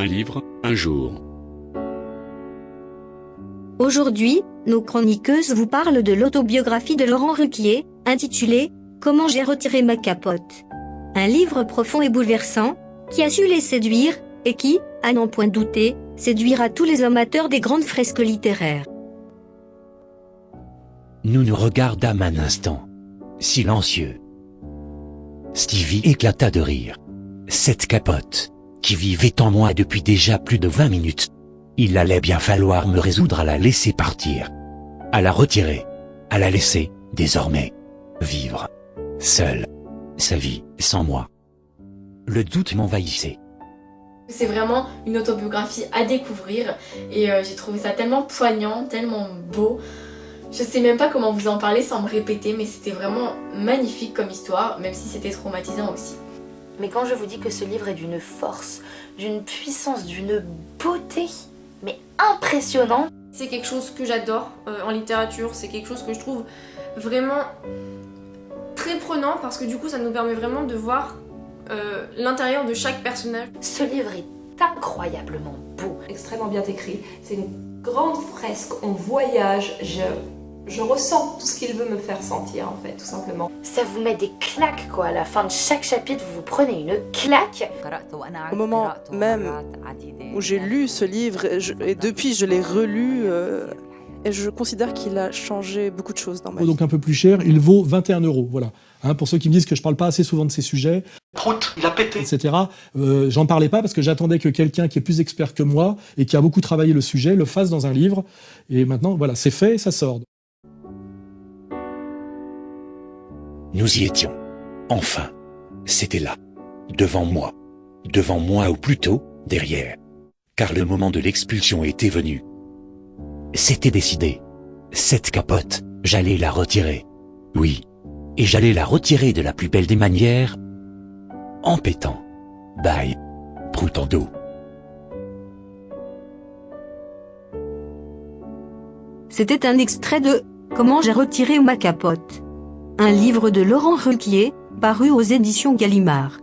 Un livre, un jour. Aujourd'hui, nos chroniqueuses vous parlent de l'autobiographie de Laurent Ruquier, intitulée « Comment j'ai retiré ma capote ». Un livre profond et bouleversant, qui a su les séduire, et qui, à n'en point douter, séduira tous les amateurs des grandes fresques littéraires. Nous nous regardâmes un instant, silencieux. Stevie éclata de rire. Cette capote, qui vivait en moi depuis déjà plus de 20 minutes. Il allait bien falloir me résoudre à la laisser partir. À la retirer. À la laisser, désormais, vivre. Seule. Sa vie, sans moi. Le doute m'envahissait. C'est vraiment une autobiographie à découvrir et j'ai trouvé ça tellement poignant, tellement beau. Je sais même pas comment vous en parler sans me répéter, mais c'était vraiment magnifique comme histoire, même si c'était traumatisant aussi. Mais quand je vous dis que ce livre est d'une force, d'une puissance, d'une beauté, mais impressionnante. C'est quelque chose que j'adore en littérature, c'est quelque chose que je trouve vraiment très prenant parce que du coup ça nous permet vraiment de voir l'intérieur de chaque personnage. Ce livre est incroyablement beau. Extrêmement bien écrit, c'est une grande fresque, on voyage, je ressens tout ce qu'il veut me faire sentir en fait, tout simplement. Ça vous met des claques quoi, à la fin de chaque chapitre vous prenez une claque. Au moment même où j'ai lu ce livre, et depuis je l'ai relu, et je considère qu'il a changé beaucoup de choses dans ma vie. Donc un peu plus cher, il vaut 21 €, voilà. Pour ceux qui me disent que je parle pas assez souvent de ces sujets, Prout, il a pété, etc. J'en parlais pas parce que j'attendais que quelqu'un qui est plus expert que moi et qui a beaucoup travaillé le sujet le fasse dans un livre. Et maintenant, voilà, c'est fait, ça sort. Nous y étions. Enfin. C'était là. Devant moi. Devant moi ou plutôt, derrière. Car le moment de l'expulsion était venu. C'était décidé. Cette capote, j'allais la retirer. Oui. Et j'allais la retirer de la plus belle des manières. En pétant. Bye. Proutant d'eau. C'était un extrait de « Comment j'ai retiré ma capote ». Un livre de Laurent Ruquier, paru aux éditions Gallimard.